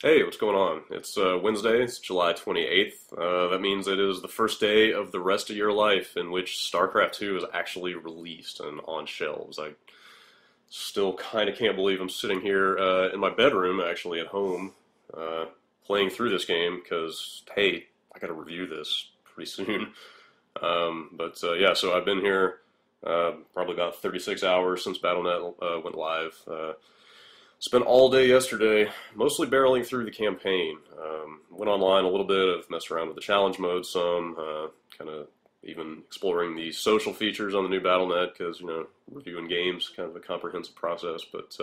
Hey, what's going on? It's Wednesday, it's July 28th. That means it is the first day of the rest of your life in which StarCraft 2 is actually released and on shelves. I still kind of can't believe I'm sitting here in my bedroom, actually at home, uh, playing through this game because, hey, I gotta review this pretty soon. But yeah, so I've been here probably about 36 hours since BattleNet went live. Spent all day yesterday mostly barreling through the campaign. Went online a little bit, I've messed around with the challenge mode some, kind of even exploring the social features on the new BattleNet because, reviewing games kind of a comprehensive process, but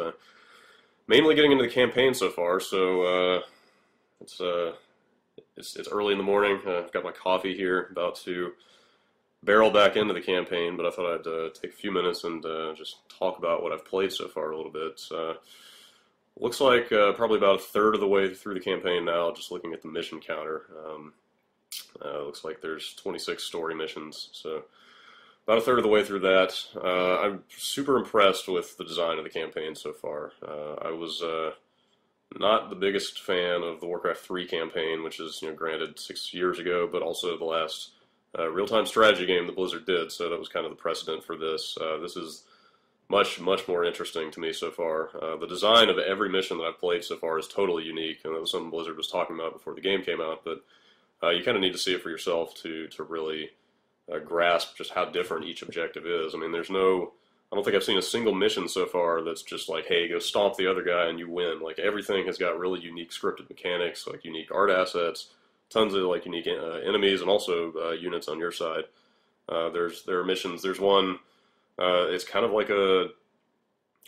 mainly getting into the campaign so far. So it's, uh, it's early in the morning. I've got my coffee here, about to barrel back into the campaign, but I thought I'd take a few minutes and just talk about what I've played so far a little bit. Looks like probably about a third of the way through the campaign now, just looking at the mission counter. Looks like there's 26 story missions, so about a third of the way through that. I'm super impressed with the design of the campaign so far. I was not the biggest fan of the Warcraft 3 campaign, which is, granted 6 years ago, but also the last real-time strategy game that Blizzard did, so that was kind of the precedent for this. This is much, much more interesting to me so far. The design of every mission that I've played so far is totally unique, and that was something Blizzard was talking about before the game came out, but you kind of need to see it for yourself to really grasp just how different each objective is. I mean, I don't think I've seen a single mission so far that's just like, hey, go stomp the other guy and you win. Like, everything has got really unique scripted mechanics, like unique art assets, tons of like unique enemies, and also units on your side. There are missions. There's one. It's kind of like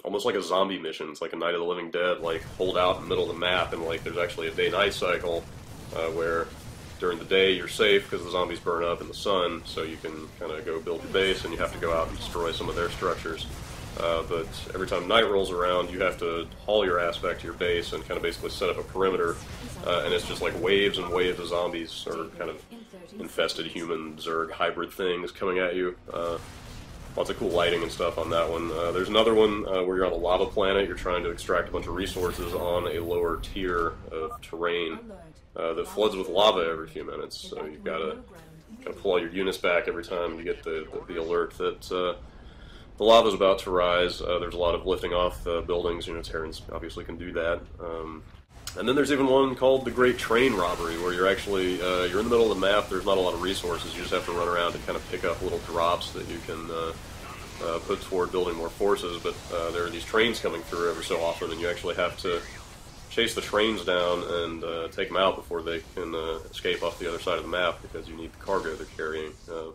almost like a zombie mission. It's like a Night of the Living Dead, like hold out in the middle of the map, and like there's actually a day-night cycle where during the day you're safe because the zombies burn up in the sun, so you can kind of go build your base, and you have to go out and destroy some of their structures. But every time night rolls around, you have to haul your ass back to your base and kind of basically set up a perimeter, and it's just like waves and waves of zombies or kind of infested human Zerg hybrid things coming at you. Lots of cool lighting and stuff on that one. There's another one where you're on a lava planet. You're trying to extract a bunch of resources on a lower tier of terrain that floods with lava every few minutes. So you've got to pull all your units back every time you get the alert that the lava's about to rise. There's a lot of lifting off buildings. Terrans obviously can do that. And then there's even one called the Great Train Robbery, where you're actually you're in the middle of the map. There's not a lot of resources. You just have to run around and kind of pick up little drops that you can put toward building more forces. But there are these trains coming through every so often, and you actually have to chase the trains down and take them out before they can escape off the other side of the map because you need the cargo they're carrying. And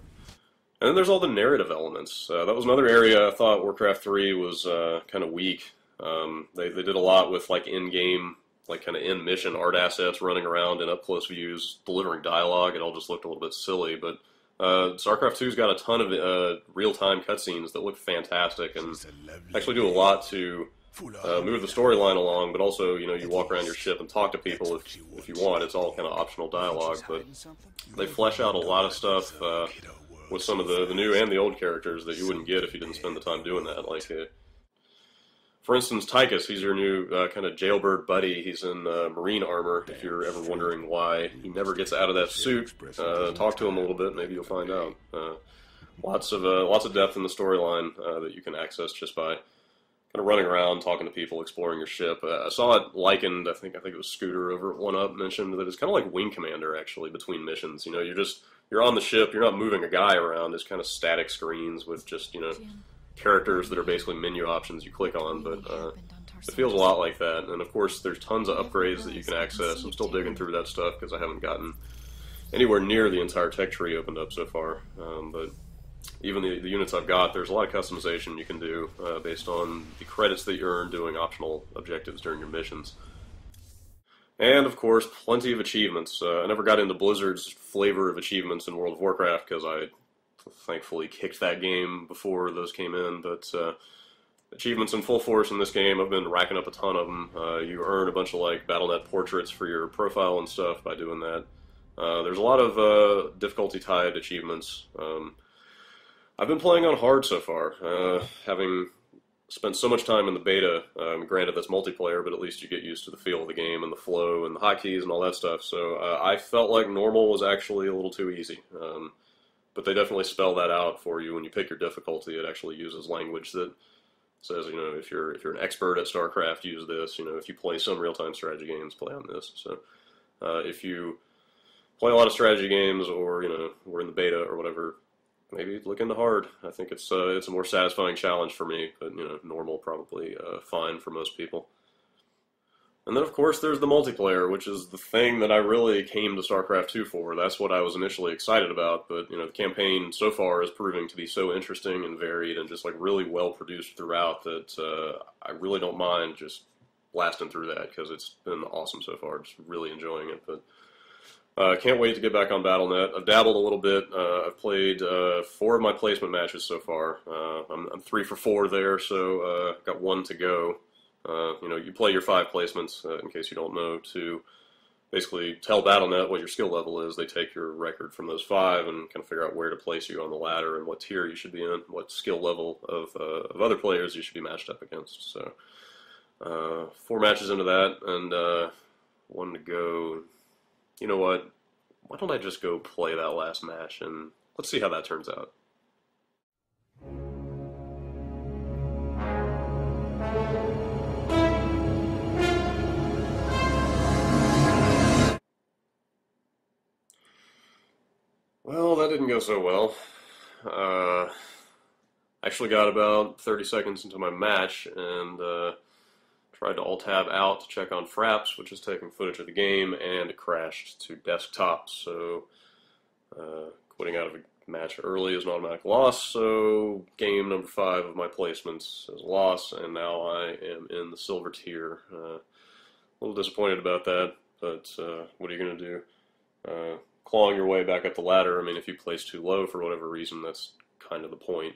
then there's all the narrative elements. That was another area I thought Warcraft 3 was kind of weak. They did a lot with like in-game, like kind of in-mission art assets, running around in up-close views, delivering dialogue. It all just looked a little bit silly, but StarCraft 2's got a ton of real-time cutscenes that look fantastic and actually do a lot to move the storyline along, but also, you walk around your ship and talk to people if you want. It's all kind of optional dialogue, but they flesh out a lot of stuff with some of the new and the old characters that you wouldn't get if you didn't spend the time doing that. Like, for instance, Tychus, he's your new kind of jailbird buddy. He's in marine armor, if you're ever wondering why he never gets out of that suit. Talk to him a little bit, maybe you'll find out. Lots of depth in the storyline that you can access just by kind of running around, talking to people, exploring your ship. I saw it likened, I think it was Scooter over at 1UP mentioned that it's kind of like Wing Commander, actually, between missions. You're on the ship, you're not moving a guy around. There's kind of static screens with just, characters that are basically menu options you click on, but it feels a lot like that. And of course, there's tons of upgrades that you can access. I'm still digging through that stuff because I haven't gotten anywhere near the entire tech tree opened up so far. But even the units I've got, there's a lot of customization you can do based on the credits that you earn doing optional objectives during your missions. And, of course, plenty of achievements. I never got into Blizzard's flavor of achievements in World of Warcraft because I thankfully kicked that game before those came in, but achievements in full force in this game. I've been racking up a ton of them. You earn a bunch of like BattleNet portraits for your profile and stuff by doing that. There's a lot of difficulty-tied achievements. I've been playing on hard so far, having spent so much time in the beta. Granted, that's multiplayer, but at least you get used to the feel of the game and the flow and the hotkeys and all that stuff. So I felt like normal was actually a little too easy. But they definitely spell that out for you when you pick your difficulty. It actually uses language that says, if you're an expert at StarCraft, use this. If you play some real-time strategy games, play on this. So if you play a lot of strategy games, or we're in the beta or whatever, maybe look into hard. I think it's a more satisfying challenge for me, but normal probably fine for most people. And then of course there's the multiplayer, which is the thing that I really came to StarCraft 2 for. That's what I was initially excited about, but the campaign so far is proving to be so interesting and varied and just like really well produced throughout that I really don't mind just blasting through that because it's been awesome so far. Just really enjoying it, but can't wait to get back on Battle.net. I've dabbled a little bit. I've played 4 of my placement matches so far. I'm 3 for 4 there, so got 1 to go. You play your 5 placements, in case you don't know, to basically tell Battle.net what your skill level is. They take your record from those 5 and kind of figure out where to place you on the ladder and what tier you should be in, what skill level of other players you should be matched up against. So 4 matches into that, and 1 to go. You know what? Why don't I just go play that last match, and let's see how that turns out. Well, that didn't go so well. I actually got about 30 seconds into my match, and tried to alt-tab out to check on Fraps, which is taking footage of the game, and it crashed to desktop, so quitting out of a match early is an automatic loss, so game number 5 of my placements is a loss, and now I am in the silver tier. A little disappointed about that, but what are you going to do? Clawing your way back up the ladder, I mean, if you place too low for whatever reason, that's kind of the point,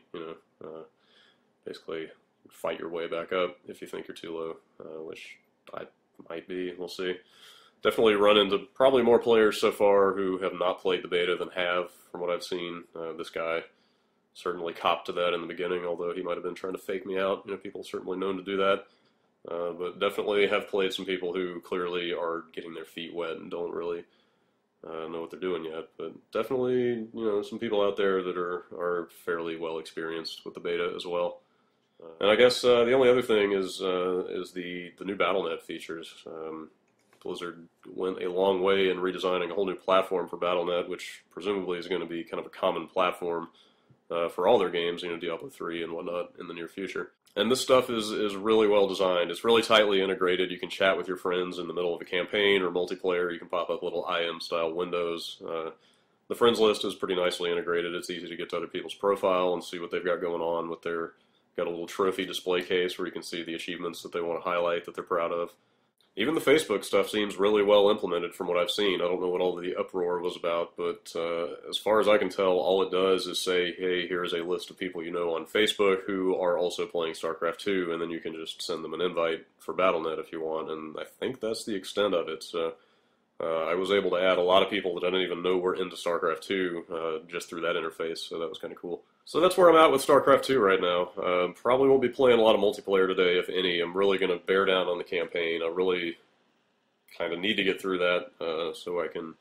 basically fight your way back up if you think you're too low, which I might be, we'll see. Definitely run into probably more players so far who have not played the beta than have, from what I've seen. This guy certainly copped to that in the beginning, although he might have been trying to fake me out. People certainly known to do that. But definitely have played some people who clearly are getting their feet wet and don't really know what they're doing yet. But definitely, some people out there that are fairly well experienced with the beta as well. And I guess the only other thing is the new Battle.net features. Blizzard went a long way in redesigning a whole new platform for Battle.net, which presumably is going to be kind of a common platform for all their games, Diablo 3 and whatnot in the near future. And this stuff is really well designed. It's really tightly integrated. You can chat with your friends in the middle of a campaign or multiplayer. You can pop up little IM-style windows. The friends list is pretty nicely integrated. It's easy to get to other people's profile and see what they've got going on with their... Got a little trophy display case where you can see the achievements that they want to highlight that they're proud of. Even the Facebook stuff seems really well implemented from what I've seen. I don't know what all the uproar was about, but as far as I can tell, all it does is say, hey, here's a list of people you know on Facebook who are also playing StarCraft 2, and then you can just send them an invite for Battle.net if you want, and I think that's the extent of it. So I was able to add a lot of people that I didn't even know were into StarCraft 2 just through that interface, so that was kind of cool. So that's where I'm at with StarCraft 2 right now. Probably won't be playing a lot of multiplayer today, if any. I'm really going to bear down on the campaign. I really kind of need to get through that so I can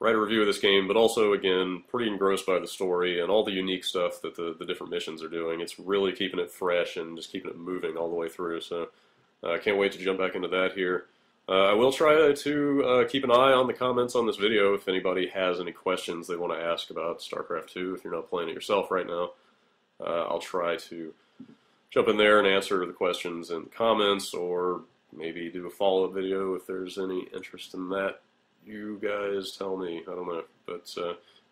write a review of this game, but also, again, pretty engrossed by the story and all the unique stuff that the different missions are doing. It's really keeping it fresh and just keeping it moving all the way through, so I can't wait to jump back into that here. I will try to keep an eye on the comments on this video if anybody has any questions they want to ask about StarCraft 2 if you're not playing it yourself right now. I'll try to jump in there and answer the questions in the comments, or maybe do a follow-up video if there's any interest in that. You guys tell me. I don't know. But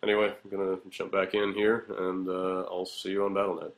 anyway, I'm going to jump back in here, and I'll see you on Battle.net.